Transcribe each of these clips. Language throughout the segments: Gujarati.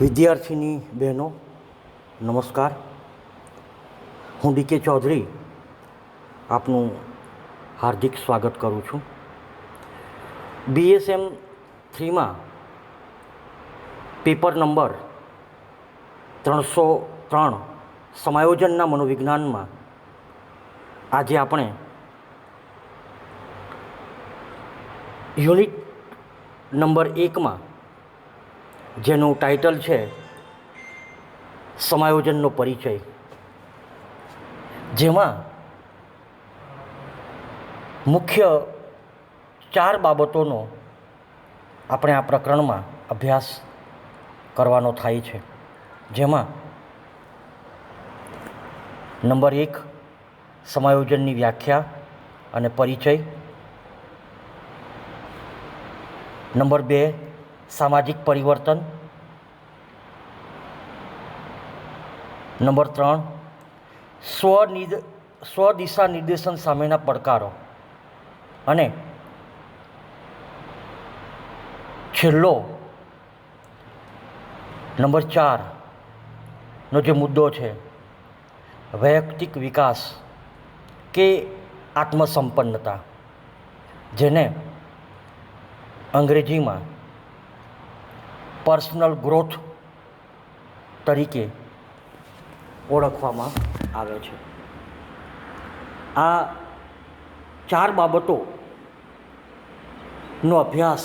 વિદ્યાર્થીની બહેનો નમસ્કાર. હું ડીકે ચૌધરી આપનું હાર્દિક સ્વાગત કરું છું. BSM 3માં પેપર નંબર 303 સમાયોજનના મનોવિજ્ઞાનમાં આજે આપણે યુનિટ નંબર 1માં જેનું ટાઇટલ છે સમાયોજનનો પરિચય, જેમાં મુખ્ય 4 બાબતોનો આપણે આ પ્રકરણમાં અભ્યાસ કરવાનો થાય છે. જેમાં નંબર 1 સમાયોજનની વ્યાખ્યા અને પરિચય, નંબર 2 સામાજિક પરિવર્તન, નંબર 3 સ્વદિશા નિર્દેશન સામેના પડકારો, અને છેલ્લો નંબર 4નો જે મુદ્દો છે વૈયક્તિક વિકાસ કે આત્મસંપન્નતા, જેને અંગ્રેજીમાં પર્સનલ ગ્રોથ તરીકે ઓળખવામાં આવે છે. આ 4 બાબતોનો અભ્યાસ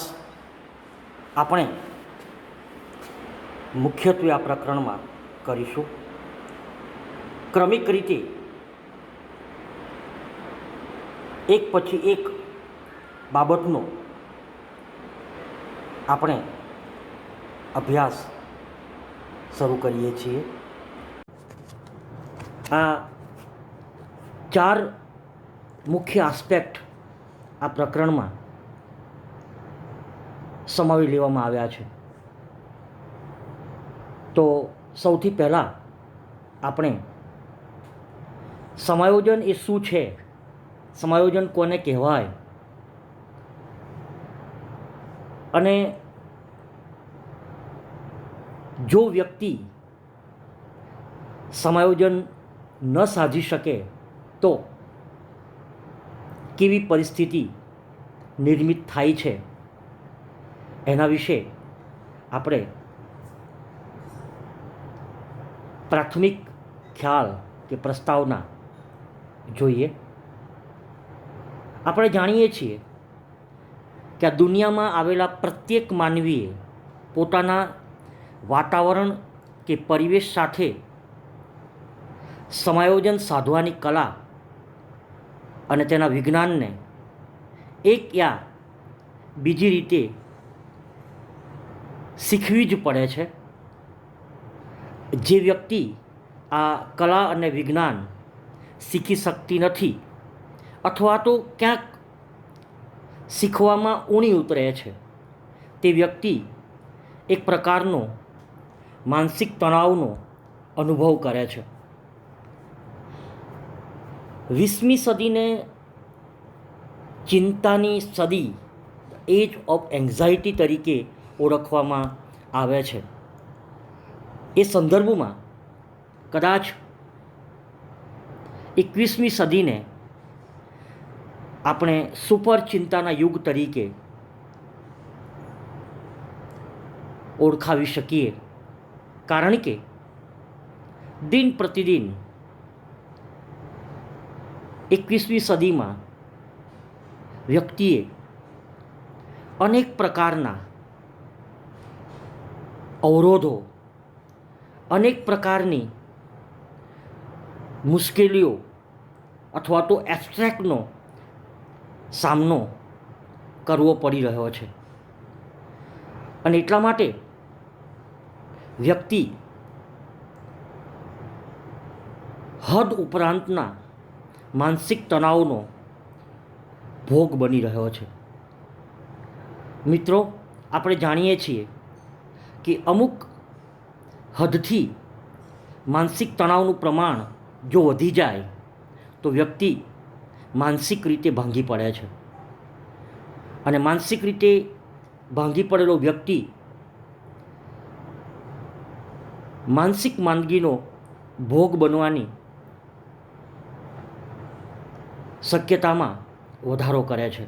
આપણે મુખ્યત્વે આ પ્રકરણમાં કરીશું. ક્રમિક રીતે એક પછી એક બાબતનો આપણે અભ્યાસ શરૂ કરીએ છીએ. આ 4 મુખ્ય આસ્પેક્ટ આ પ્રકરણમાં સમાવી લેવામાં આવ્યા છે. તો સૌથી પહેલાં આપણે સમાયોજન એ શું છે, સમાયોજન કોને કહેવાય, અને જો વ્યક્તિ સમાયોજન ન સાધી શકે તો કેવી પરિસ્થિતિ નિર્મિત થાય છે, એના વિશે આપણે પ્રાથમિક ખ્યાલ કે પ્રસ્તાવના જોઈએ. આપણે જાણીએ છીએ કે આ દુનિયામાં આવેલા પ્રત્યેક માનવીએ પોતાના વાતાવરણ કે પરિવેશ સાથે સમાયોજન સાધવાની કલા અને તેના વિજ્ઞાનને એક યા બીજી રીતે શીખવી જ પડે છે. જે વ્યક્તિ આ કલા અને વિજ્ઞાન શીખી શકતી નથી અથવા તો ક્યાંક શીખવામાં ઊણી ઉતરે છે, તે વ્યક્તિ એક પ્રકારનો માનસિક તણાવનો અનુભવ કરે છે. 20મી સદીને ચિંતાની સદી, એજ ઓફ એન્ઝાઇટી તરીકે ઓળખવામાં આવે છે. એ સંદર્ભમાં કદાચ 21મી સદીને આપણે સુપર ચિંતાના યુગ તરીકે ઓળખાવી શકીએ, કારણ કે દિન પ્રતિદિન 21મી સદીમાં વ્યક્તિએ અનેક પ્રકારના અવરોધો, અનેક પ્રકારની મુશ્કેલીઓ અથવા તો એબ્સ્ટ્રેક્ટનો સામનો કરવો પડી રહ્યો છે. અને એટલા માટે વ્યક્તિ હદ ઉપરાંતના માનસિક તણાવનો ભોગ બની રહ્યો છે. મિત્રો, આપણે જાણીએ છીએ કે અમુક હદથી માનસિક તણાવનું પ્રમાણ જો વધી જાય તો વ્યક્તિ માનસિક રીતે ભાંગી પડે છે. અને માનસિક રીતે ભાંગી પડેલો વ્યક્તિ માનસિક માંદગીનો ભોગ બનવાની શક્યતામાં વધારો કરે છે,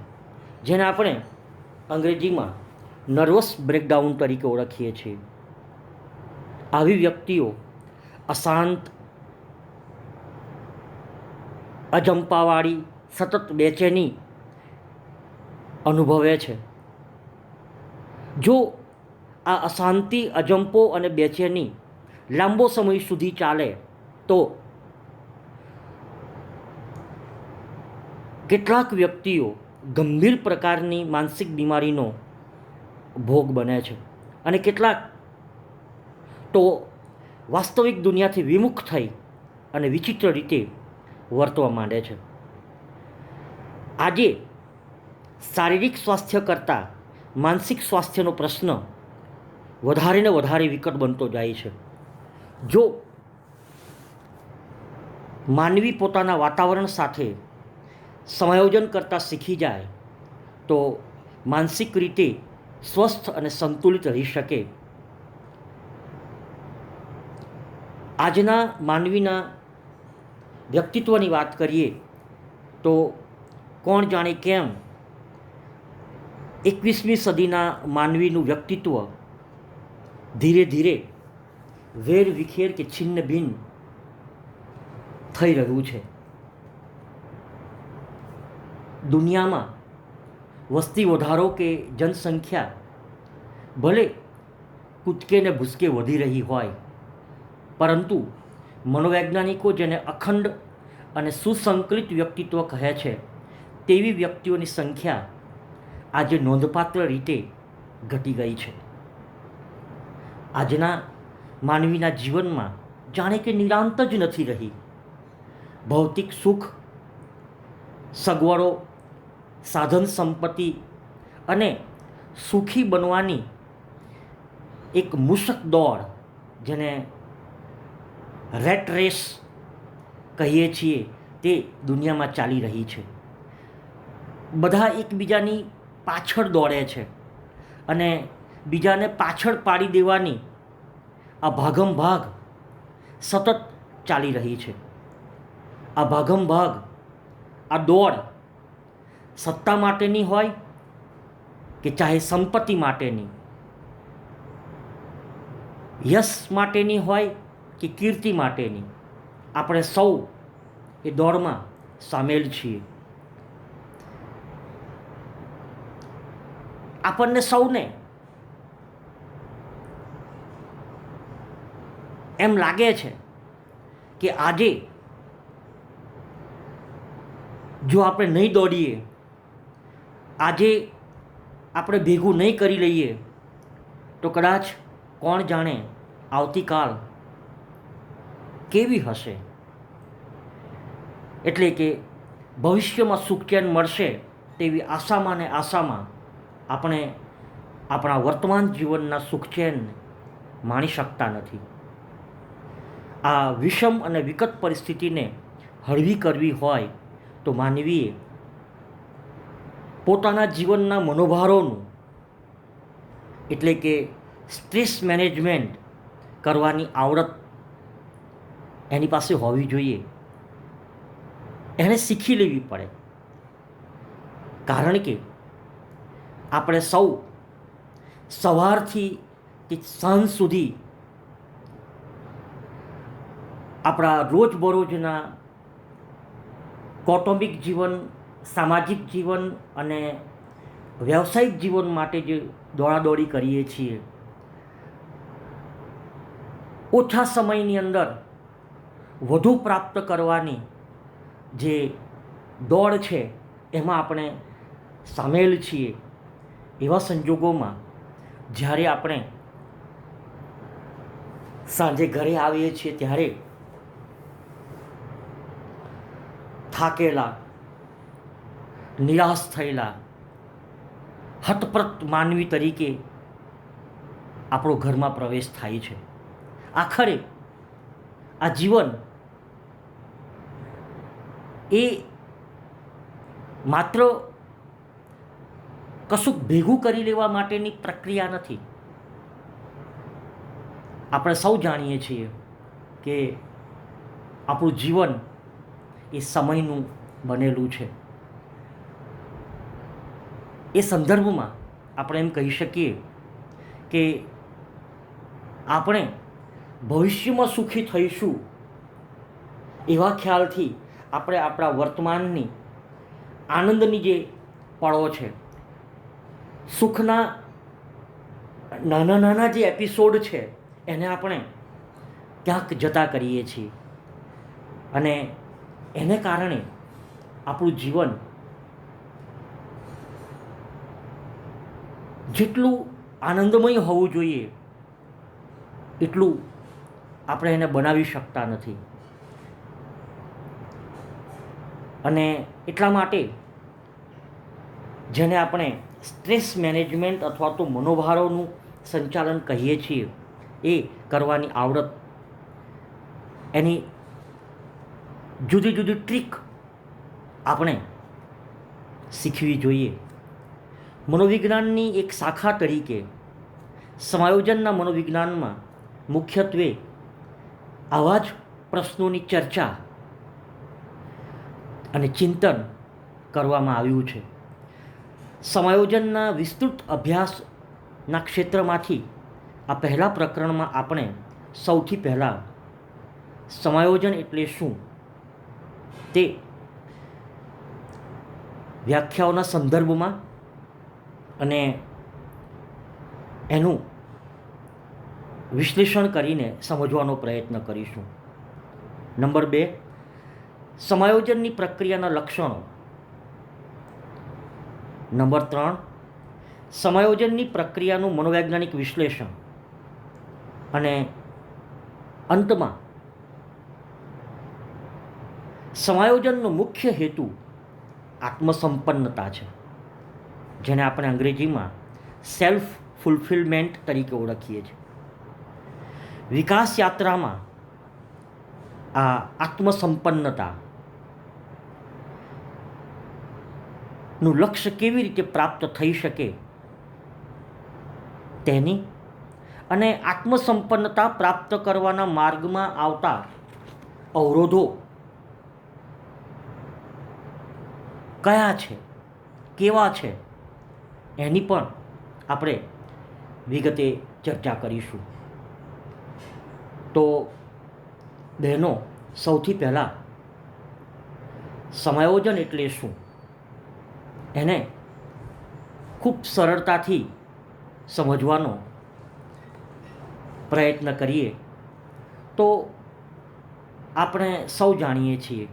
જેને આપણે અંગ્રેજીમાં નર્વસ બ્રેકડાઉન તરીકે ઓળખીએ છીએ. આવી વ્યક્તિઓ અશાંત, અજંપાવાળી સતત બેચેની અનુભવે છે. જો આ અશાંતિ, અજંપો અને બેચેની લાંબો સમય સુધી ચાલે તો કેટલાક વ્યક્તિઓ ગંભીર પ્રકારની માનસિક બીમારીનો ભોગ બને છે અને કેટલાક તો વાસ્તવિક દુનિયાથી વિમુખ થઈ અને વિચિત્ર રીતે વર્તવા માંડે છે. આજે શારીરિક સ્વાસ્થ્ય કરતાં માનસિક સ્વાસ્થ્યનો પ્રશ્ન વધારે ને વધારે વિકટ બનતો જાય છે. જો માનવી પોતાના વાતાવરણ સાથે સમાયોજન કરતાં શીખી જાય તો માનસિક રીતે સ્વસ્થ અને સંતુલિત રહી શકે. આજના માનવીના વ્યક્તિત્વની વાત કરીએ તો કોણ જાણે કેમ 21મી સદીના માનવીનું વ્યક્તિત્વ ધીરે ધીરે વેર વિખેર કે છિન્ન ભિન્ન થઈ રહ્યું છે. દુનિયામાં વસ્તી વધારો કે જનસંખ્યા ભલે કૂદકે ને ભૂસકે વધી રહી હોય, પરંતુ મનોવૈજ્ઞાનિકો જેને અખંડ અને સુસંકલિત વ્યક્તિત્વ કહે છે તેવી વ્યક્તિઓની સંખ્યા આજે નોંધપાત્ર રીતે ઘટી ગઈ છે. આજના માનવીના જીવનમાં જાણે કે નિરાંત જ નથી રહી. ભૌતિક સુખ, સગવડો, સાધન સંપત્તિ અને સુખી બનવાની એક મૂષક દોડ, જેને રેટ રેસ કહીએ છીએ, તે દુનિયામાં ચાલી રહી છે. બધા એકબીજાની પાછળ દોડે છે અને બીજાને પાછળ પાડી દેવાની આ ભાગમ ભાગ સતત ચાલી રહી છે. આ ભાગમ ભાગ, આ દોડ સત્તા માટેની હોય કે ચાહે સંપત્તિ માટેની, યશ માટેની હોય કે કીર્તિ માટેની, આપણે સૌ એ દોડમાં સામેલ છીએ. આપણને સૌને એમ લાગે છે કે આજે જો આપણે નહીં દોડીએ, આજે આપણે ભેગું નહીં કરી લઈએ તો કદાચ કોણ જાણે આવતીકાલ કેવી હશે. એટલે કે ભવિષ્યમાં સુખ ચેન મળશે તેવી આશામાં ને આશામાં આપણે આપણા વર્તમાન જીવનના સુખ ચેન માણી શકતા નથી. આ વિષમ અને વિકટ પરિસ્થિતિને હળવી કરવી હોય તો માનવીએ પોતાના જીવનના મનોભારોનું, એટલે કે સ્ટ્રેસ મેનેજમેન્ટ કરવાની આવડત એની પાસે હોવી જોઈએ. એને શીખી લેવી પડે. કારણ કે આપણે સૌ સવારથી કે સાંજ સુધી આપણા રોજબરોજના કૌટુંબિક જીવન, સામાજિક જીવન અને વ્યવસાયિક જીવન માટે જે દોડાદોડી કરીએ છીએ, ઓછા સમયની અંદર વધુ પ્રાપ્ત કરવાની જે દોડ છે એમાં આપણે સામેલ છીએ. એવા સંજોગોમાં જ્યારે આપણે સાંજે ઘરે આવીએ છીએ ત્યારે થાકેલા, નિરાશ થયેલા, હતપ્રત માનવી તરીકે આપણો ઘરમાં પ્રવેશ થાય છે. આખરે આ જીવન એ માત્ર કશુંક ભેગું કરી લેવા માટેની પ્રક્રિયા નથી. આપણે સૌ જાણીએ છીએ કે આપણું જીવન એ સમયનું બનેલું છે. એ સંદર્ભમાં આપણે એમ કહી શકીએ કે આપણે ભવિષ્યમાં સુખી થઈશું એવા ખ્યાલથી આપણે આપણા વર્તમાનની આનંદની જે પળો છે, સુખના નાના નાના જે એપિસોડ છે, એને આપણે ક્યાંક જતા કરીએ છીએ અને એને કારણે આપણું જીવન જેટલું આનંદમય હોવું જોઈએ એટલું આપણે એને બનાવી શકતા નથી. અને એટલા માટે જેને આપણે સ્ટ્રેસ મેનેજમેન્ટ અથવા તો મનોભારોનું સંચાલન કહીએ છીએ એ કરવાની આવડત, એની જુદી જુદી ટ્રીક આપણે શીખવી જોઈએ. મનોવિજ્ઞાનની એક શાખા તરીકે સમાયોજનના મનોવિજ્ઞાનમાં મુખ્યત્વે આવા જ પ્રશ્નોની ચર્ચા અને ચિંતન કરવામાં આવ્યું છે. સમાયોજનના વિસ્તૃત અભ્યાસના ક્ષેત્રમાંથી આ પહેલા પ્રકરણમાં આપણે સૌથી પહેલાં સમાયોજન એટલે શું તે વ્યાખ્યાઓના સંદર્ભમાં અને એનું વિશ્લેષણ કરીને સમજવાનો પ્રયત્ન કરીશું. નંબર 2, સમાયોજનની પ્રક્રિયાના લક્ષણો. નંબર 3, સમાયોજનની પ્રક્રિયાનું મનોવૈજ્ઞાનિક વિશ્લેષણ. અને અંતમાં સમાયોજનનો મુખ્ય હેતુ આત્મસંપન્નતા છે, જેને આપણે અંગ્રેજીમાં સેલ્ફ ફુલફિલમેન્ટ તરીકે ઓળખીએ છીએ. વિકાસ યાત્રામાં આ આત્મસંપન્નતા નું લક્ષ્ય કેવી રીતે પ્રાપ્ત થઈ શકે તેની અને આત્મસંપન્નતા પ્રાપ્ત કરવાના માર્ગમાં આવતા અવરોધો કયા છે, કેવા છે, એની પણ આપણે વિગતે ચર્ચા કરીશું. તો બહેનો, સૌથી પહેલાં સમાયોજન એટલે શું એને ખૂબ સરળતાથી સમજવાનો પ્રયત્ન કરીએ તો આપણે સૌ જાણીએ છીએ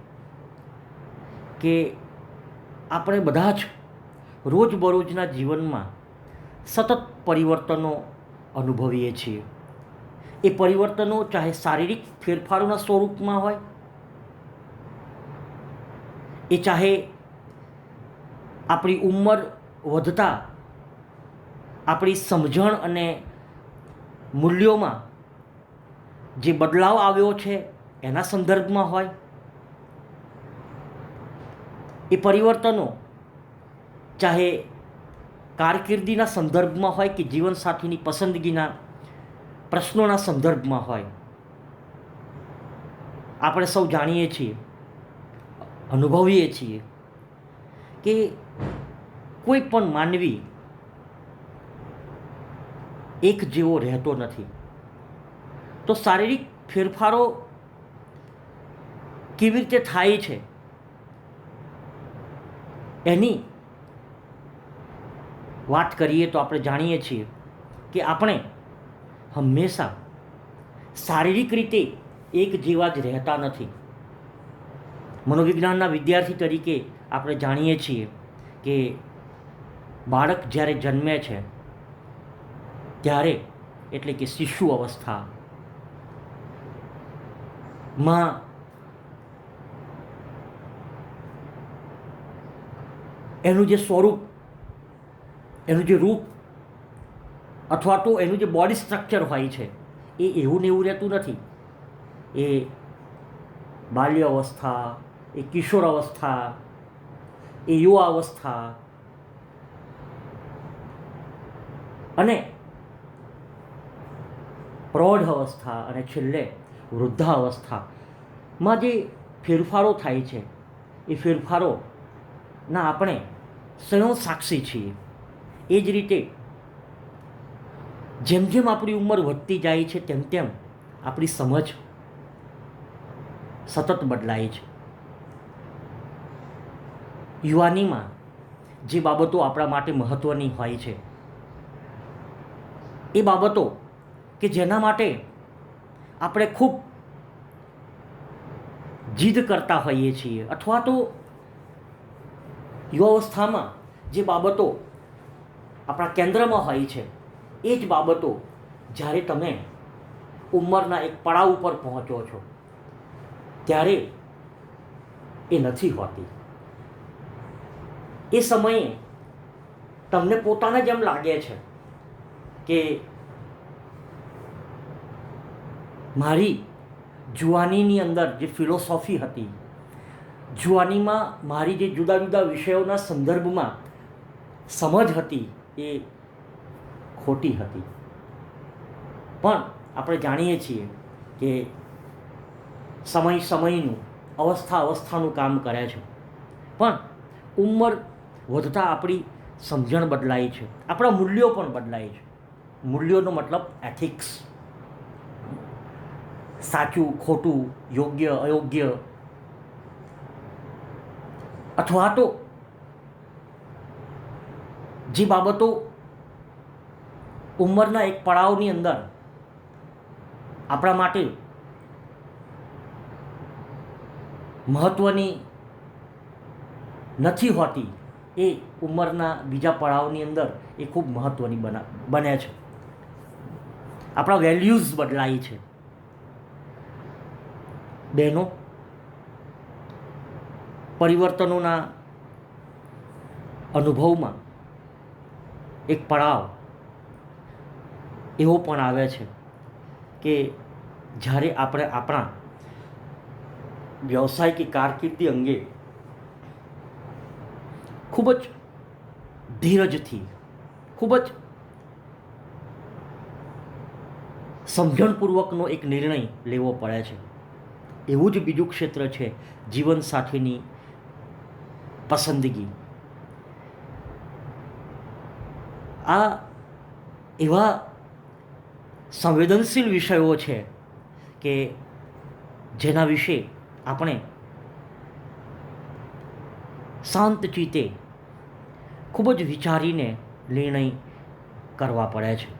કે આપણે બધા જ રોજબરોજના જીવનમાં સતત પરિવર્તનો અનુભવીએ છીએ. એ પરિવર્તનો ચાહે શારીરિક ફેરફારોના સ્વરૂપમાં હોય, એ ચાહે આપણી ઉંમર વધતા આપણી સમજણ અને મૂલ્યોમાં જે બદલાવ આવ્યો છે એના સંદર્ભમાં હોય, એ પરિવર્તનો ચાહે કારકિર્દીના સંદર્ભમાં હોય કે જીવનસાથીની પસંદગીના પ્રશ્નોના સંદર્ભમાં હોય. આપણે સૌ જાણીએ છીએ, અનુભવીએ છીએ કે કોઈ પણ માનવી એક જેવો રહેતો નથી. તો શારીરિક ફેરફારો કેવી રીતે થાય છે એની વાત કરીએ તો આપણે જાણીએ છીએ કે આપણે હંમેશા શારીરિક રીતે એક જેવા જ રહેતા નથી. મનોવિજ્ઞાનના વિદ્યાર્થી તરીકે આપણે જાણીએ છીએ કે બાળક જ્યારે જન્મે છે ત્યારે, એટલે કે શિશુ અવસ્થામાં એનું જે સ્વરૂપ, એનું જે રૂપ અથવા તો એનું જે બોડી સ્ટ્રક્ચર હોય છે એ એવું ને એવું રહેતું નથી. એ બાલ્ય અવસ્થા, એ કિશોર અવસ્થા, એ યુવા અવસ્થા અને પ્રૌઢ અવસ્થા અને છેલ્લે વૃદ્ધાવસ્થામાં જે ફેરફારો થાય છે એ ફેરફારોના આપણે સ્વયં સાક્ષી છીએ. એ જ રીતે જેમ જેમ આપણી ઉંમર વધતી જાય છે તેમ તેમ આપણી સમજ સતત બદલાય છે. યુવાનીમાં જે બાબતો આપણા માટે મહત્ત્વની હોય છે એ બાબતો કે જેના માટે આપણે ખૂબ જીદ કરતા હોઈએ છીએ, અથવા તો યુવાવસ્થામાં જે બાબતો આપણા કેન્દ્રમાં હોય છે એ જ બાબતો જ્યારે તમે ઉંમરના એક પડાવ ઉપર પહોંચો છો ત્યારે એ નથી હોતી. એ સમયે તમને પોતાને જ એમ લાગે છે કે મારી જુવાનીની અંદર જે ફિલોસોફી હતી, જુવાનીમાં મારી જે જુદા જુદા વિષયોના સંદર્ભમાં સમજ હતી એ ખોટી હતી. પણ આપણે જાણીએ છીએ કે સમય સમયનું, અવસ્થા અવસ્થાનું કામ કરે છે. પણ ઉંમર વધતા આપણી સમજણ બદલાય છે, આપણા મૂલ્યો પણ બદલાય છે. મૂલ્યોનો મતલબ એથિક્સ, સાચું ખોટું, યોગ્ય અયોગ્ય, અથવા તો જે બાબતો ઉંમરના એક પડાવની અંદર આપણા માટે મહત્ત્વની નથી હોતી એ ઉંમરના બીજા પડાવની અંદર એ ખૂબ મહત્ત્વની બને છે. આપણા વેલ્યુઝ બદલાય છે. બહેનો, પરિવર્તનોના અનુભવમાં એક પડાવ એવો પણ આવે છે કે જ્યારે આપણે આપણા વ્યવસાય કે કારકિર્દી અંગે ખૂબ જ ધીરજથી, ખૂબ જ સમજણપૂર્વકનો એક નિર્ણય લેવો પડે છે. એવું જ બીજું ક્ષેત્ર છે જીવનસાથીની પસંદગી. આ એવા સંવેદનશીલ વિષયો છે કે જેના વિશે આપણે શાંત ચિત્તે ખૂબ જ વિચારીને નિર્ણય કરવા પડે છે.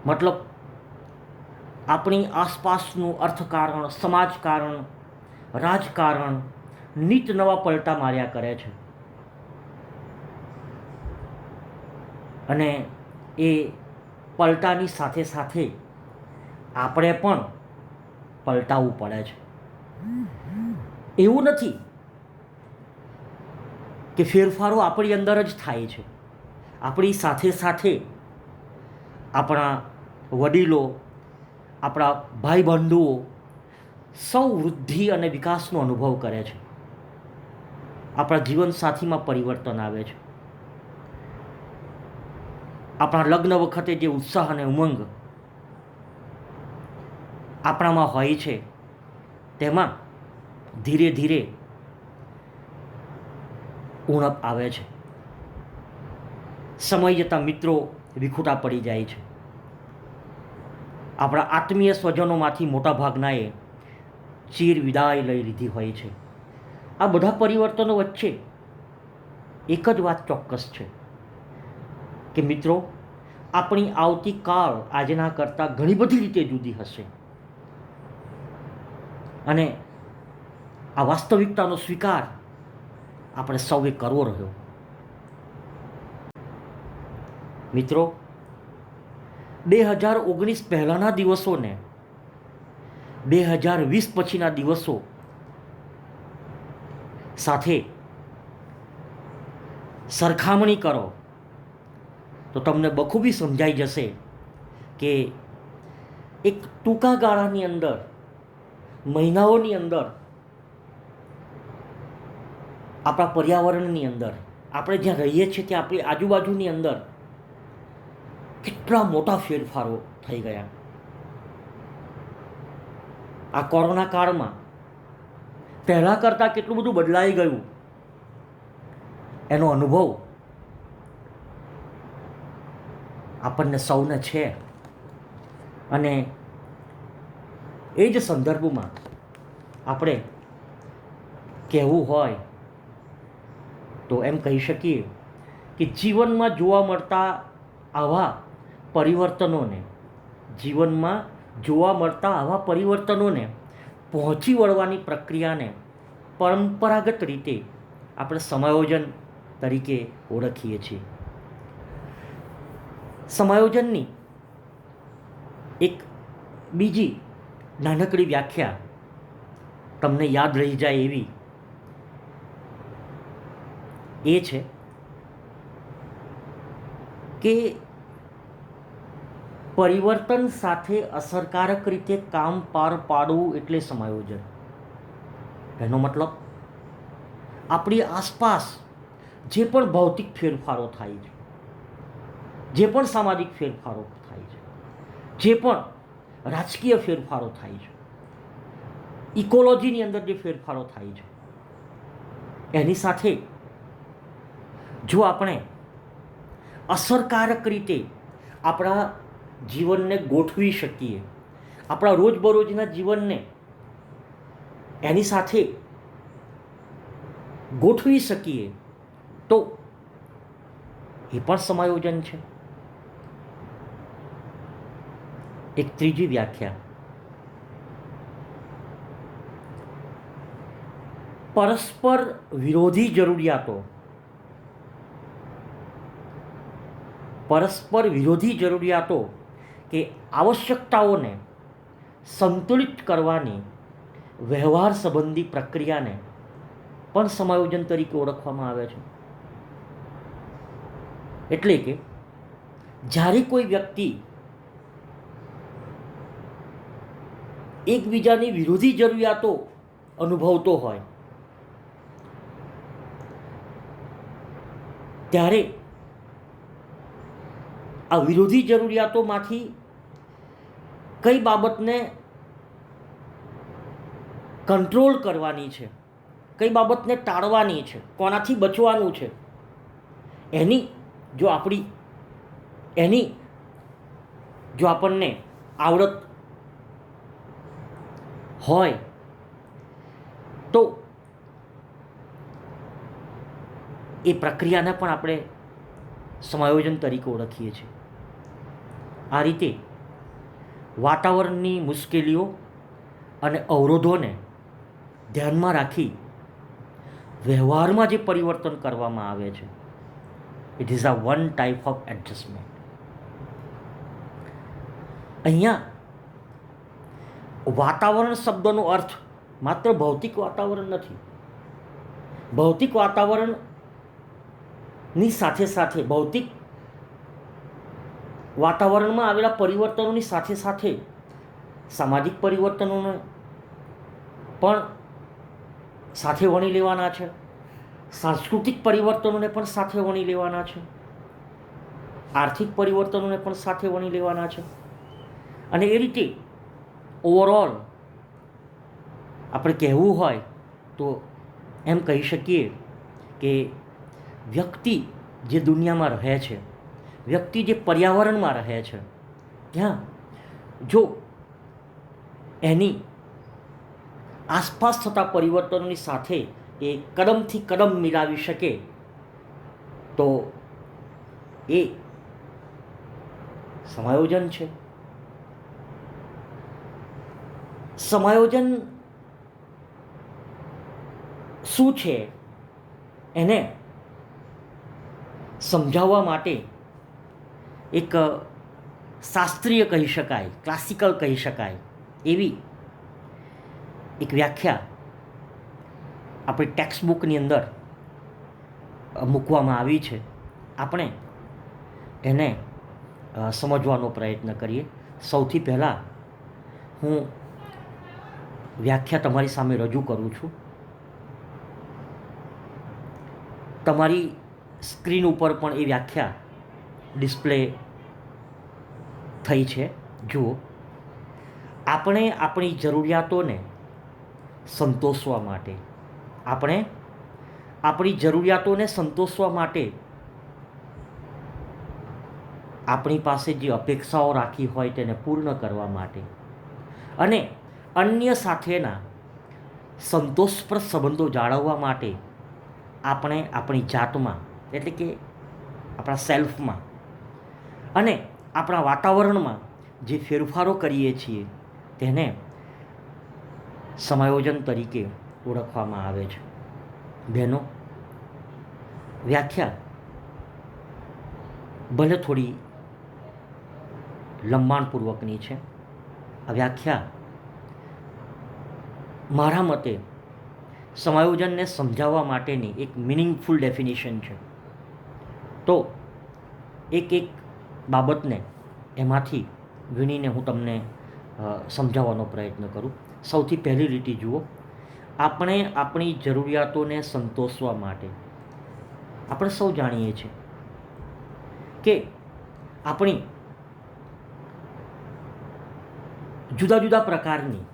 મતલબ આપણી આસપાસનું અર્થકારણ, સમાજકારણ, રાજકારણ નીત નવા પલટા માર્યા કરે છે અને એ પલટાની સાથે સાથે આપણે પણ પલટાવવું પડે છે. એવું નથી કે ફેરફારો આપણી અંદર જ થાય છે. આપણી સાથે સાથે આપણા વડીલો, આપણા ભાઈ બંધુઓ સૌ વૃદ્ધિ અને વિકાસનો અનુભવ કરે છે. આપણા જીવનસાથીમાં પરિવર્તન આવે છે. આપણા લગ્ન વખતે જે ઉત્સાહ અને ઉમંગ આપણામાં હોય છે તેમાં ધીરે ધીરે ઉણપ આવે છે. સમય જતાં મિત્રો વિખૂટા પડી જાય છે. આપણા આત્મીય સ્વજનોમાંથી મોટાભાગનાએ ચીર વિદાય લઈ લીધી હોય છે. આ બધા પરિવર્તનો વચ્ચે એક જ વાત ચોક્કસ છે કે મિત્રો, આપણી આવતીકાલ આજના કરતાં ઘણી બધી રીતે જુદી હશે અને આ વાસ્તવિકતાનો સ્વીકાર આપણે સૌએ કરવો રહ્યો. મિત્રો, 2019 પહેલાંના દિવસોને 2020 પછીના દિવસો સાથે સરખામણી કરો તો તમને બખૂબી સમજાઈ જશે કે એક ટૂંકા ગાળાની અંદર, મહિનાઓની અંદર આપણા પર્યાવરણની અંદર, આપણે જ્યાં રહીએ છીએ ત્યાં આપણી આજુબાજુની અંદર કેટલા મોટા ફેરફારો થઈ ગયા. આ કોરોના કાળમાં પહેલાં કરતાં કેટલું બધું બદલાઈ ગયું એનો અનુભવ આપણને સૌને છે. અને એ જ સંદર્ભમાં આપણે કહેવું હોય તો એમ કહી શકીએ કે જીવનમાં જોવા મળતા આવા પરિવર્તનોને પહોંચી વળવાની પ્રક્રિયાને પરંપરાગત રીતે આપણે સમાયોજન તરીકે ઓળખીએ છીએ. સમાયોજનની એક બીજી નાનકડી વ્યાખ્યા તમને યાદ રહી જાય એવી એ છે કે પરિવર્તન સાથે અસરકારક રીતે કામ પાર પાડવું એટલે સમાયોજન. એનો મતલબ આપણી આસપાસ જે પણ ભૌતિક ફેરફારો થાય છે, જે પણ સામાજિક ફેરફારો થાય છે, જે પણ રાજકીય ફેરફારો થાય છે, ઇકોલોજીની અંદર જે ફેરફારો થાય છે, એની સાથે જો આપણે અસરકારક રીતે આપણા જીવનને ગોઠવી શકીએ, આપણા રોજબરોજના જીવનને એની સાથે ગોઠવી શકીએ તો એ પણ સમાયોજન છે. એક ત્રીજી વ્યાખ્યા પરસ્પર વિરોધી જરૂરિયાતો કે આવશ્યકતાઓને સંતુલિત કરવાની વ્યવહાર સંબંધી પ્રક્રિયાને પણ સમાયોજન તરીકે ઓળખવામાં આવે છે. એટલે કે જ્યારે કોઈ વ્યક્તિ એકબીજાની વિરોધી જરૂરિયાતો અનુભવતો હોય ત્યારે આ વિરોધી જરૂરિયાતોમાંથી કઈ બાબતને કંટ્રોલ કરવાની છે, કઈ બાબતને ટાળવાની છે, કોનાથી બચવાનું છે, એની જો આપણને આવડત હોય તો એ પ્રક્રિયાને પણ આપણે સમાયોજન તરીકે ઓળખીએ છીએ. આ રીતે વાતાવરણની મુશ્કેલીઓ અને અવરોધોને ધ્યાનમાં રાખી વ્યવહારમાં જે પરિવર્તન કરવામાં આવે છે, it is a one type of adjustment. અહીંયા વાતાવરણ શબ્દનો અર્થ માત્ર ભૌતિક વાતાવરણ નથી. ભૌતિક વાતાવરણની સાથે સાથે ભૌતિક વાતાવરણમાં આવેલા પરિવર્તનોની સાથે સાથે સામાજિક પરિવર્તનોને પણ સાથે વણી લેવાના છે, સાંસ્કૃતિક પરિવર્તનોને પણ સાથે વણી લેવાના છે, આર્થિક પરિવર્તનોને પણ સાથે વણી લેવાના છે. અને એ રીતે ઓવરઓલ આપણે કહેવું હોય તો એમ કહી શકીએ કે વ્યક્તિ જે દુનિયામાં રહે છે, વ્યક્તિ જે પર્યાવરણમાં રહે છે, ત્યાં જો એની આસપાસ થતા પરિવર્તનોની સાથે એ કદમથી કદમ મિલાવી શકે તો એ સમાયોજન છે. સમાયોજન શું છે એને સમજાવવા માટે એક શાસ્ત્રીય કહી શકાય, ક્લાસિકલ કહી શકાય એવી એક વ્યાખ્યા આપણી ટેક્સ્ટ બુકની અંદર મૂકવામાં આવી છે. આપણે એને સમજવાનો પ્રયત્ન કરીએ. સૌથી પહેલાં હું વ્યાખ્યા તમારી સામે રજૂ કરું છું. તમારી સ્ક્રીન ઉપર પણ એ વ્યાખ્યા ડિસ્પ્લે થઈ છે. જુઓ, આપણે આપણી જરૂરિયાતોને સંતોષવા માટે આપણી પાસે જે અપેક્ષાઓ રાખી હોય તેને પૂર્ણ કરવા માટે અને અન્ય સાથેના સંતોષપ્રદ સંબંધો જાળવવા માટે આપણે આપણી જાતમાં એટલે કે આપણા સેલ્ફમાં અને આપણા વાતાવરણમાં જે ફેરફારો કરીએ છીએ તેને સમાયોજન તરીકે ઓળખવામાં આવે છે. બહેનો, વ્યાખ્યા ભલે થોડી લંબાણપૂર્વકની છે. આ વ્યાખ્યા મારા મતે સમાયોજનને સમજાવવા માટેની એક મિનિંગફુલ ડેફિનેશન છે. તો એક બાબતને એમાંથી વીણીને હું તમને સમજાવવાનો પ્રયત્ન કરું. સૌથી પહેલી લીટી જુઓ. આપણે આપણી જરૂરિયાતોને સંતોષવા માટે આપણે સૌ જાણીએ છીએ કે આપણી જુદા જુદા પ્રકારની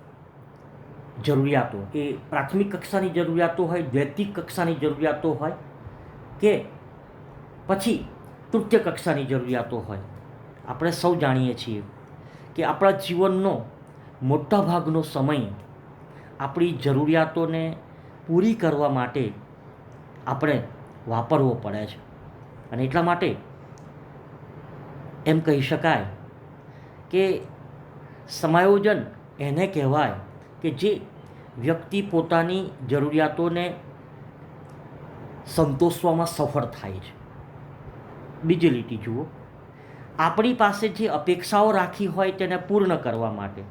જરૂરિયાતો, એ પ્રાથમિક કક્ષાની જરૂરિયાતો હોય, દ્વૈતિક કક્ષાની જરૂરિયાતો હોય કે પછી તૃતીય કક્ષાની જરૂરિયાતો હોય. આપણે સૌ જાણીએ છીએ કે આપણા જીવનનો મોટા ભાગનો સમય આપણી જરૂરિયાતોને પૂરી કરવા માટે આપણે વાપરવો પડે છે. અને એટલા માટે એમ કહી શકાય કે સમાયોજન એને કહેવાય કે જે વ્યક્તિ પોતાની જરૂરિયાતોને સંતોષવામાં સફળ થાય છે. બીજી લીટી જુઓ. આપણી પાસે જે અપેક્ષાઓ રાખી હોય તેને પૂર્ણ કરવા માટે.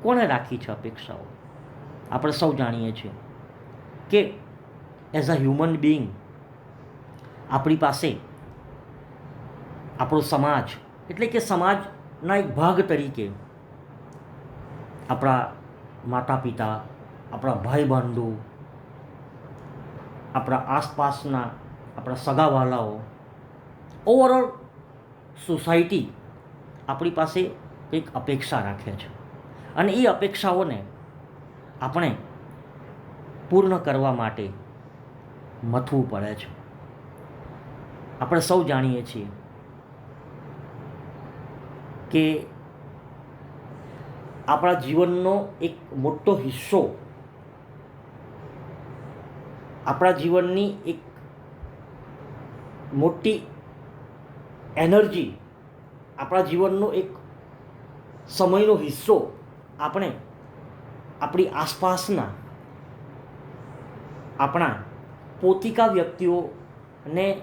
કોણે રાખી છે અપેક્ષાઓ? આપણે સૌ જાણીએ છીએ કે એઝ અ હ્યુમન બિંગ આપણી પાસે આપણો સમાજ એટલે કે સમાજના એક ભાગ તરીકે આપણા માતા પિતા, આપણા ભાઈ બંધુ, આપણા આસપાસના આપણા સગાવાલાઓ, ઓવરઓલ સોસાયટી આપણી પાસે કંઈક અપેક્ષા રાખે છે અને એ અપેક્ષાઓને આપણે પૂર્ણ કરવા માટે મથવું પડે છે. આપણે સૌ જાણીએ છીએ કે આપણા જીવનનો એક મોટો હિસ્સો, આપણા જીવનની એક મોટી એનર્જી, આપણા જીવનનો એક સમયનો હિસ્સો આપણે આપણી આસપાસના આપણા પોતિકા વ્યક્તિઓને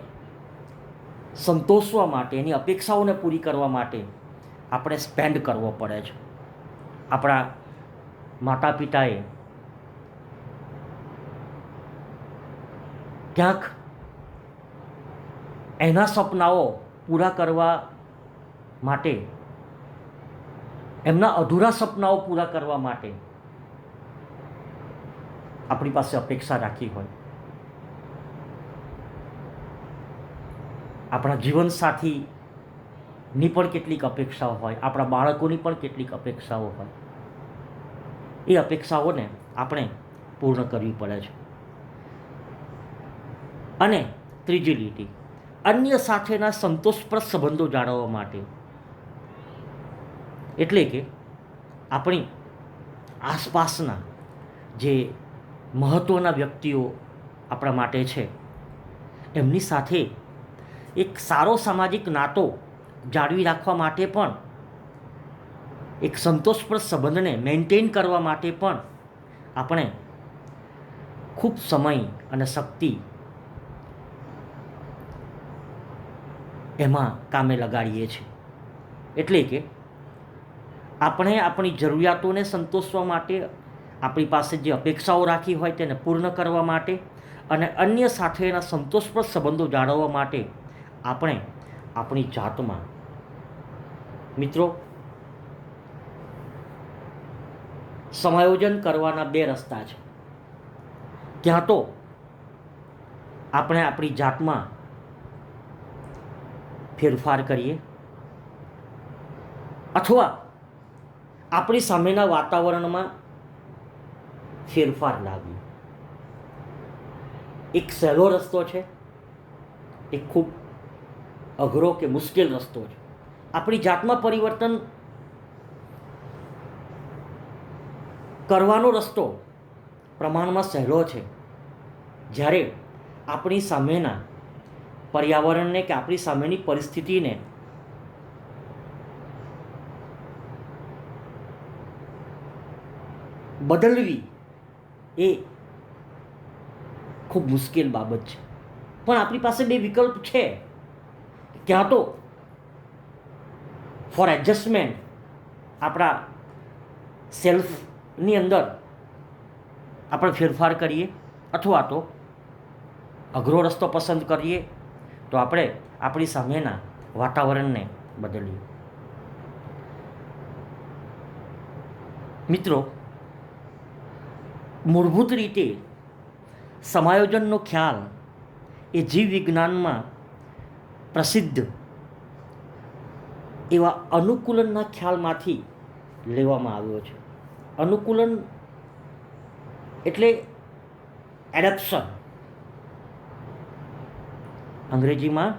સંતોષવા માટે, એની અપેક્ષાઓને પૂરી કરવા માટે આપણે સ્પેન્ડ કરવો પડે છે. આપણા માતા પિતાએ ક્યાંક એના સપનાઓ પૂરા કરવા માટે, એમના અધૂરા સપનાઓ પૂરા કરવા માટે આપણી પાસે અપેક્ષા રાખી હોય. આપણા જીવનસાથીની પણ કેટલીક અપેક્ષાઓ હોય, આપણા બાળકોની પણ કેટલીક અપેક્ષાઓ હોય. એ અપેક્ષાઓને આપણે પૂર્ણ કરવી પડે છે. અને ત્રીજી લીટી, અન્ય સાથેના સંતોષપ્રદ સંબંધો જાળવવા માટે, એટલે કે આપણી આસપાસના જે મહત્ત્વના વ્યક્તિઓ આપણા માટે છે એમની સાથે એક સારો સામાજિક નાતો જાળવી રાખવા માટે પણ, એક સંતોષપ્રદ સંબંધને મેન્ટેન કરવા માટે પણ આપણે ખૂબ સમય અને શક્તિ એમાં કામે લગાડીએ છીએ. એટલે કે આપણે આપણી જરૂરિયાતોને સંતોષવા માટે, આપણી પાસે જે અપેક્ષાઓ રાખી હોય તેને પૂર્ણ કરવા માટે અને અન્ય સાથેના સંતોષપ્રદ સંબંધો જાળવવા માટે આપણે આપણી જાતમાં, મિત્રો, સમાયોજન કરવાના બે રસ્તા છે. ક્યાં તો આપણે આપણી જાતમાં ફેરફાર કરીએ અથવા આપણી સામેના વાતાવરણમાં ફેરફાર લાવ્યો. એક સહેલો રસ્તો છે, એક ખૂબ અઘરો કે મુશ્કેલ રસ્તો છે. આપણી જાતમાં પરિવર્તન કરવાનો રસ્તો પ્રમાણમાં સહેલો છે, જ્યારે આપણી સામેના પર્યાવરણને કે આપણી સામેની પરિસ્થિતિને બદલવી એ ખૂબ મુશ્કેલ બાબત છે. પણ આપણી પાસે બે વિકલ્પ છે. ક્યાં તો ફોર એડજસ્ટમેન્ટ આપણા સેલ્ફની અંદર આપણે ફેરફાર કરીએ, અથવા તો અઘરો રસ્તો પસંદ કરીએ, તો આપણે આપણી સામેના વાતાવરણને બદલીએ. મિત્રો, મૂળભૂત રીતે સમાયોજનનો ખ્યાલ એ જીવ વિજ્ઞાનમાં પ્રસિદ્ધ એવા અનુકૂલનના ખ્યાલમાંથી લેવામાં આવ્યો છે. અનુકૂલન એટલે એડેપ્શન. અંગ્રેજીમાં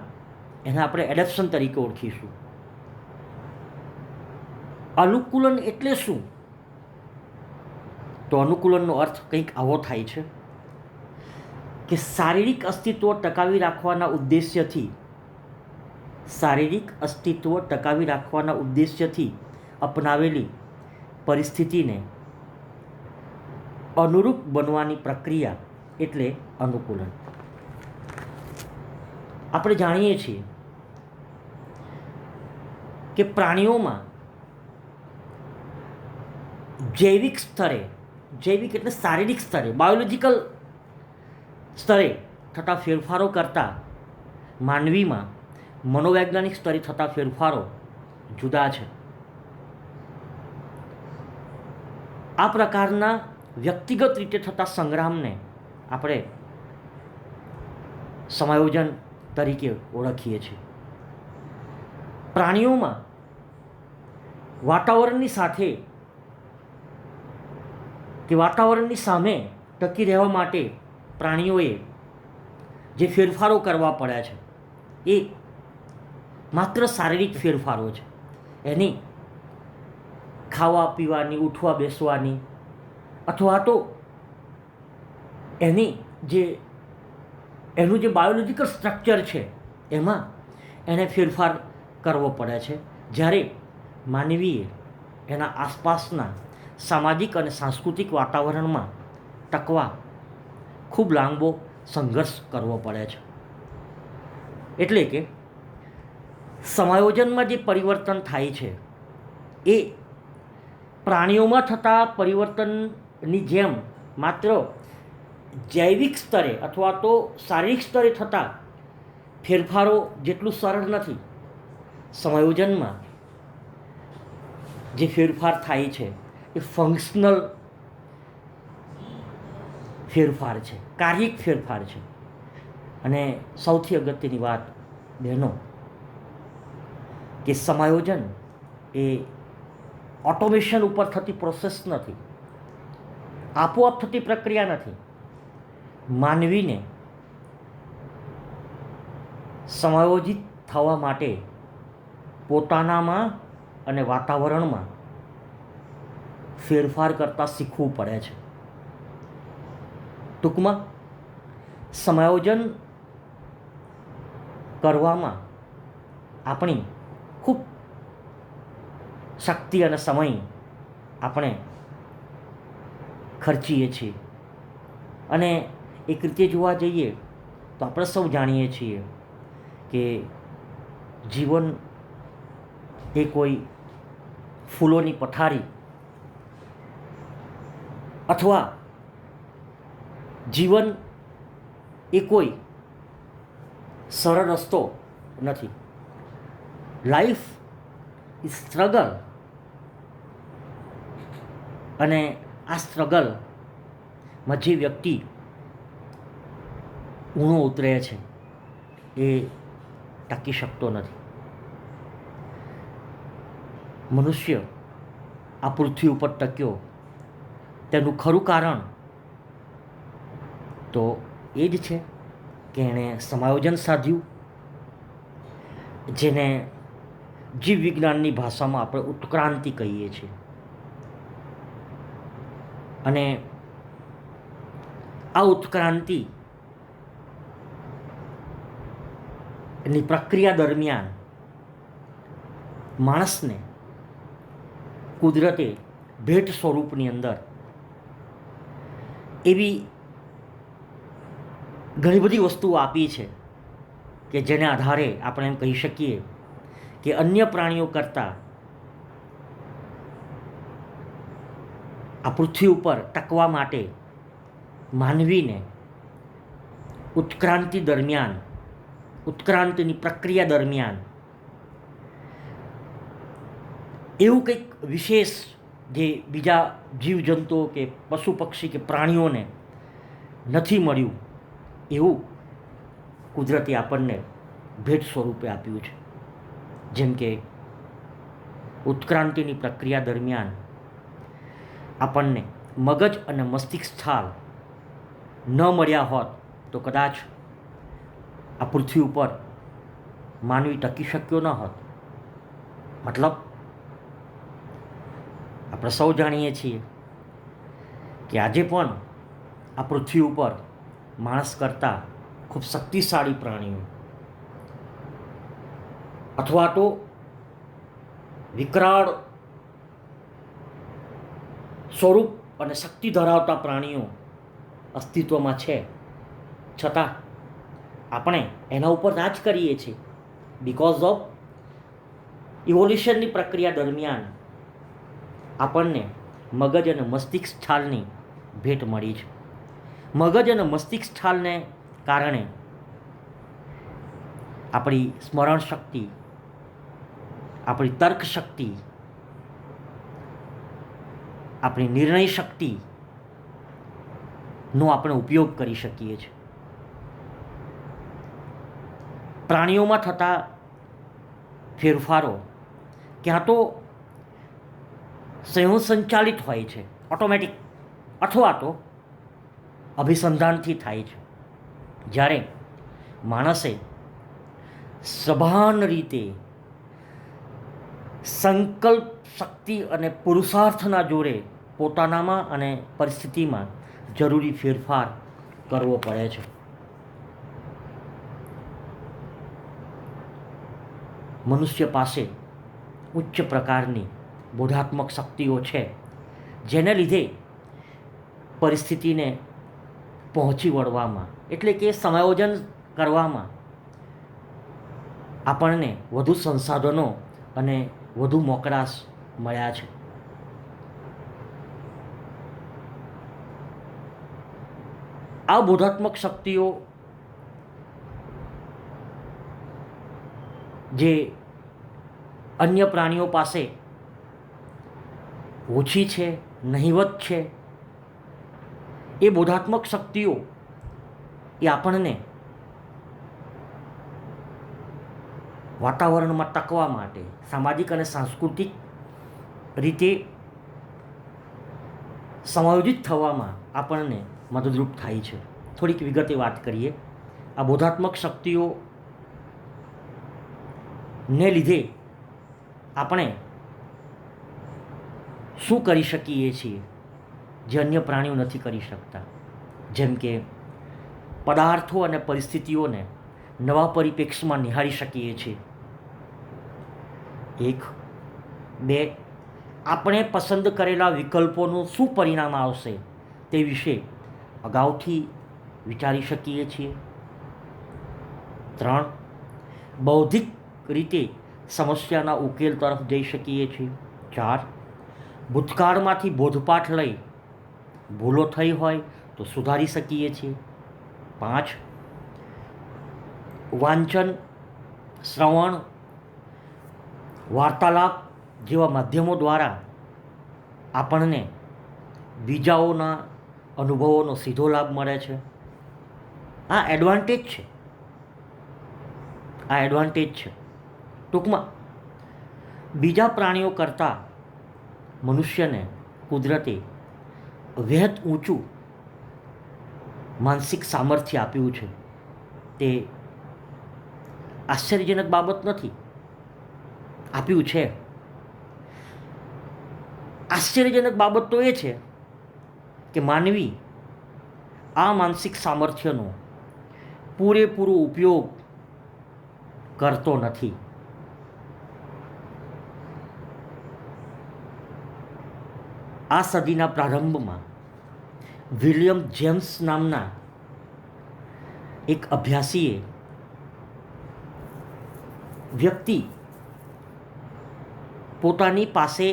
એને આપણે એડેપ્શન તરીકે ઓળખીશું. અનુકૂલન એટલે શું? તો અનુકૂલનનો અર્થ કંઈક આવો થાય છે કે શારીરિક અસ્તિત્વ ટકાવી રાખવાના ઉદ્દેશ્યથી અપનાવેલી પરિસ્થિતિને અનુરૂપ બનવાની પ્રક્રિયા એટલે અનુકૂલન. આપણે જાણીએ છીએ કે પ્રાણીઓમાં જૈવિક એટલે શારીરિક સ્તરે, બાયોલોજિકલ સ્તરે થતા ફેરફારો કરતાં માનવીમાં મનોવૈજ્ઞાનિક સ્તરે થતા ફેરફારો જુદા છે. આ પ્રકારના વ્યક્તિગત રીતે થતા સંગ્રામને આપણે સમાયોજન તરીકે ઓળખીએ છીએ. પ્રાણીઓમાં વાતાવરણની સાથે કે વાતાવરણની સામે ટકી રહેવા માટે પ્રાણીઓએ જે ફેરફારો કરવા પડ્યા છે એ માત્ર શારીરિક ફેરફારો છે. એની ખાવા પીવાની, ઉઠવા બેસવાની, અથવા તો એનું જે બાયોલોજિકલ સ્ટ્રક્ચર છે એમાં એને ફેરફાર કરવો પડે છે. જ્યારે માનવીએ એના આસપાસના સામાજિક અને સાંસ્કૃતિક વાતાવરણમાં ટકવા ખૂબ લાંબો સંઘર્ષ કરવો પડે છે. એટલે કે સમાયોજનમાં જે પરિવર્તન થાય છે એ પ્રાણીઓમાં થતા પરિવર્તનની જેમ માત્ર જૈવિક સ્તરે અથવા તો શારીરિક સ્તરે થતા ફેરફારો જેટલું સરળ નથી. સમાયોજનમાં જે ફેરફાર થાય છે એ ફંક્શનલ ફેરફાર છે, કાર્યિક ફેરફાર છે. અને સૌથી અગત્યની વાત બહેનો, કે સમાયોજન એ ઓટોમેશન ઉપર થતી પ્રોસેસ નથી, આપોઆપ થતી પ્રક્રિયા નથી. માનવીને સમાયોજિત થવા માટે પોતાનામાં અને વાતાવરણમાં ફેરફાર કરતાં શીખવું પડે છે. ટૂંકમાં સમાયોજન કરવામાં આપણી ખૂબ શક્તિ અને સમય આપણે ખર્ચીએ છીએ. અને એક રીતે જોવા જઈએ તો આપણે સૌ જાણીએ છીએ કે જીવન એ કોઈ ફૂલોની પથારી અથવા જીવન એ કોઈ સરળ રસ્તો નથી. Life is struggle. અને આ સ્ટ્રગલમાં જે વ્યક્તિ ઊણો ઉતરે છે એ ટકી શકતો નથી. મનુષ્ય આ પૃથ્વી ઉપર ટક્યો તેનું ખરું કારણ તો એ જ છે કે એણે સમાયોજન સાધ્યું, જેને જીવ વિજ્ઞાનની ભાષામાં આપણે ઉત્ક્રાંતિ કહીએ છીએ. અને આ ઉત્ક્રાંતિ ની પ્રક્રિયા દરમિયાન માણસને કુદરતે ભેટ સ્વરૂપની અંદર એવી ઘણી બધી વસ્તુઓ આપી છે કે જેને આધારે આપણે એમ કહી શકીએ કે અન્ય પ્રાણીઓ કરતાં આ પૃથ્વી ઉપર ટકવા માટે માનવીને ઉત્ક્રાંતિની પ્રક્રિયા દરમિયાન એવું કંઈક વિશેષ જે બીજા જીવજંતુઓ કે પશુ પક્ષી કે પ્રાણીઓને નથી મળ્યું એવું કુદરતે આપણને ભેટ સ્વરૂપે આપ્યું છે. જેમ કે ઉત્ક્રાંતિની પ્રક્રિયા દરમિયાન આપણને મગજ અને મસ્તિષ્ક છાલ ન મળ્યા હોત તો કદાચ આ પૃથ્વી ઉપર માનવી ટકી શક્યો ન હોત. મતલબ આપણે સૌ જાણીએ છીએ કે આજે પણ આ પૃથ્વી ઉપર માણસ કરતાં ખૂબ શક્તિશાળી પ્રાણીઓ અથવા તો વિકરાળ સ્વરૂપ અને શક્તિ ધરાવતા પ્રાણીઓ અસ્તિત્વમાં છે, છતાં આપણે એના ઉપર રાજ કરીએ છીએ બિકોઝ ઓફ ઇવોલ્યુશનની પ્રક્રિયા દરમિયાન આપણને મગજ અને મસ્તિષ્ક છાલની ભેટ મળી છે. મગજ અને મસ્તિષ્ક છાલને કારણે આપણી સ્મરણ શક્તિ, આપણી તર્ક શક્તિ, આપણી નિર્ણય શક્તિનો આપણે ઉપયોગ કરી શકીએ છીએ. પ્રાણીઓમાં થતા ફેરફારો ક્યાં તો સંચાલિત હોય છે, ઓટોમેટિક, અથવા તો અભિસંધાનથી થાય છે. જ્યારે માણસે સભાન રીતે સંકલ્પ શક્તિ અને પુરુષાર્થના જોડે પોતાનામાં અને પરિસ્થિતિમાં જરૂરી ફેરફાર કરવો પડે છે. મનુષ્ય પાસે ઉચ્ચ પ્રકારની બોધાત્મક શક્તિઓ છે, જેને લીધે પરિસ્થિતિને પહોંચી વળવામાં, એટલે કે સમાયોજન કરવામાં આપણને વધુ સંસાધનો અને વધુ મોકળાશ મળ્યા છે. આ બોધાત્મક શક્તિઓ જે અન્ય પ્રાણીઓ પાસે ઓછી છે, નહિવત છે, એ બોધાત્મક શક્તિઓ એ આપણને વાતાવરણમાં ટકવા માટે સામાજિક અને સાંસ્કૃતિક રીતે સમાયોજિત થવામાં આપણને મદદરૂપ થાય છે. થોડીક વિગતે વાત કરીએ. આ બોધાત્મક શક્તિઓને લીધે આપણે શું કરી શકીએ છીએ જે અન્ય પ્રાણીઓ નથી કરી શકતા? જેમ કે પદાર્થો અને પરિસ્થિતિઓને નવા પરિપ્રેક્ષ્યમાં નિહાળી શકીએ છીએ. 1, 2, આપણે પસંદ કરેલા વિકલ્પોનું શું પરિણામ આવશે તે વિશે અગાઉથી વિચારી શકીએ છીએ. 3, બૌદ્ધિક રીતે સમસ્યાના ઉકેલ તરફ જઈ શકીએ છીએ. 4, ભૂતકાળમાંથી બોધપાઠ લઈ ભૂલો થઈ હોય તો સુધારી શકીએ છીએ. 5, વાંચન, શ્રવણ, વાર્તાલાપ જેવા માધ્યમો દ્વારા આપણને બીજાઓના અનુભવોનો સીધો લાભ મળે છે. આ એડવાન્ટેજ છે. ટૂંકમાં બીજા પ્રાણીઓ કરતાં મનુષ્યને કુદરતે વહેત ઊંચું માનસિક સામર્થ્ય આપ્યું છે તે આશ્ચર્યજનક બાબત નથી. આપ્યું છે. આશ્ચર્યજનક બાબત તો એ છે કે માનવી આ માનસિક સામર્થ્યનો પૂરેપૂરો ઉપયોગ કરતો નથી. આ સદીના પ્રારંભમાં વિલિયમ જેમ્સ નામના એક અભ્યાસીએ વ્યક્તિ પોતાની પાસે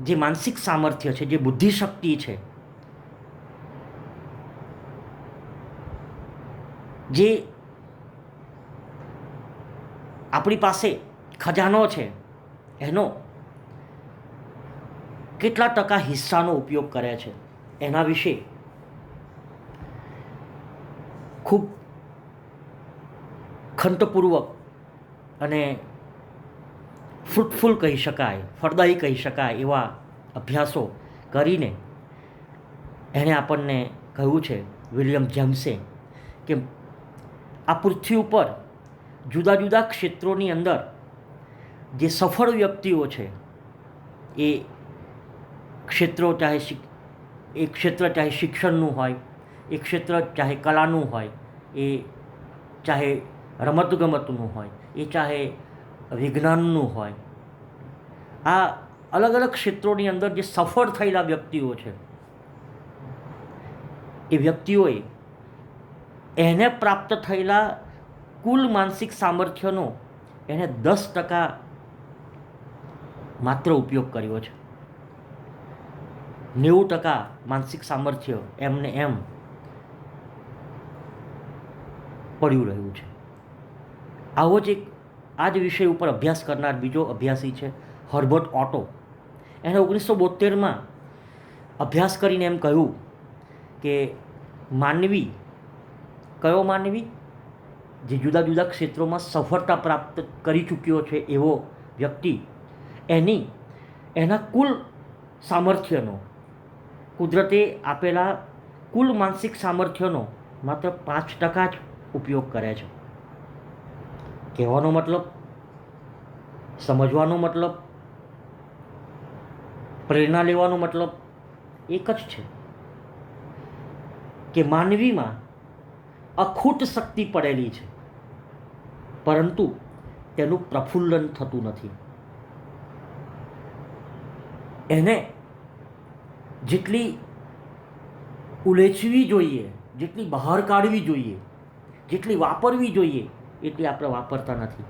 જે માનસિક સામર્થ્ય છે, જે બુદ્ધિશક્તિ છે, જે આપણી પાસે ખજાનો છે, એનો કેટલા ટકા હિસ્સાનો ઉપયોગ કરે છે એના વિશે ખૂબ ખંતપૂર્વક અને ફ્રૂટફુલ કહી શકાય, ફળદાયી કહી શકાય એવા અભ્યાસો કરીને એણે આપણને કહ્યું છે, વિલિયમ જેમ્સે, કે આ પૃથ્વી ઉપર જુદા જુદા ક્ષેત્રોની અંદર જે સફળ વ્યક્તિઓ છે એ ક્ષેત્રો ચાહે શિક્ષણનું હોય, એ ક્ષેત્ર ચાહે કલાનું હોય, એ ચાહે રમતગમતનું હોય, એ ચાહે વિજ્ઞાનનું હોય, આ અલગ અલગ ક્ષેત્રોની અંદર જે સફળ થયેલા વ્યક્તિઓ છે એ વ્યક્તિઓએ એને પ્રાપ્ત થયેલા કુલ માનસિક સામર્થ્યનો એને 10% માત્ર ઉપયોગ કર્યો છે. 90% માનસિક સામર્થ્ય એમને એમ પડ્યું રહ્યું છે. આવો જ આ જ વિષય ઉપર અભ્યાસ કરનાર બીજો અભ્યાસી છે હર્બર્ટ ઓટો. એણે 1972માં અભ્યાસ કરીને એમ કહ્યું કે માનવી, કયો માનવી? જે જુદા જુદા ક્ષેત્રોમાં સફળતા પ્રાપ્ત કરી ચૂક્યો છે એવો વ્યક્તિ, એના કુલ સામર્થ્યનો, કુદરતે આપેલા કુલ માનસિક સામર્થ્યનો માત્ર 5% જ ઉપયોગ કરે છે. કહેવાનો મતલબ, સમજવાનો મતલબ, પ્રેરણા લેવાનો મતલબ એક જ છે કે માનવીમાં અખૂટ શક્તિ પડેલી છે, પરંતુ તેનું પ્રફુલ્લન થતું નથી. એને જેટલી ઉલેચવી જોઈએ, જેટલી બહાર કાઢવી જોઈએ, જેટલી વાપરવી જોઈએ એટલી આપણે વાપરતા નથી.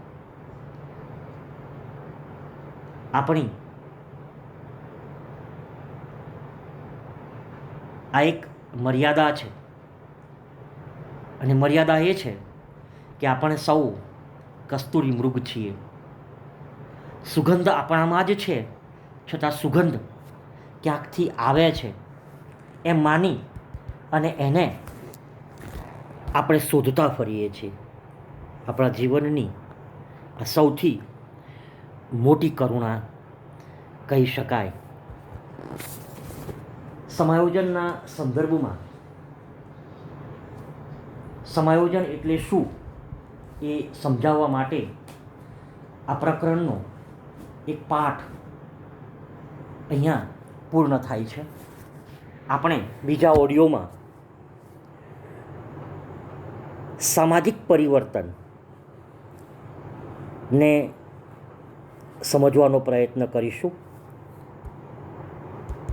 આપણી આ એક મર્યાદા છે, અને મર્યાદા એ છે કે આપણે સૌ કસ્તુરી મૃગ છીએ. સુગંધ આપણામાં જ છે, છતાં સુગંધ ક્યાંકથી આવે છે એમ માની અને એને આપણે શોધતા ફરીએ છીએ. આપણા જીવનની આ સૌથી મોટી કરુણા કહી શકાય. સમાયોજનના સંદર્ભમાં સમાયોજન એટલે શું એ સમજાવવા માટે આ પ્રકરણનો એક પાઠ અહીંયા પૂર્ણ થાય છે. આપણે બીજા ઓડિયોમાં સામાજિક પરિવર્તન ને સમજવાનો પ્રયત્ન કરીશું.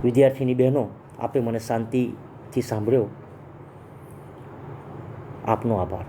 વિદ્યાર્થીની બહેનો, આપે મને શાંતિથી સાંભળ્યો. આપનો આભાર.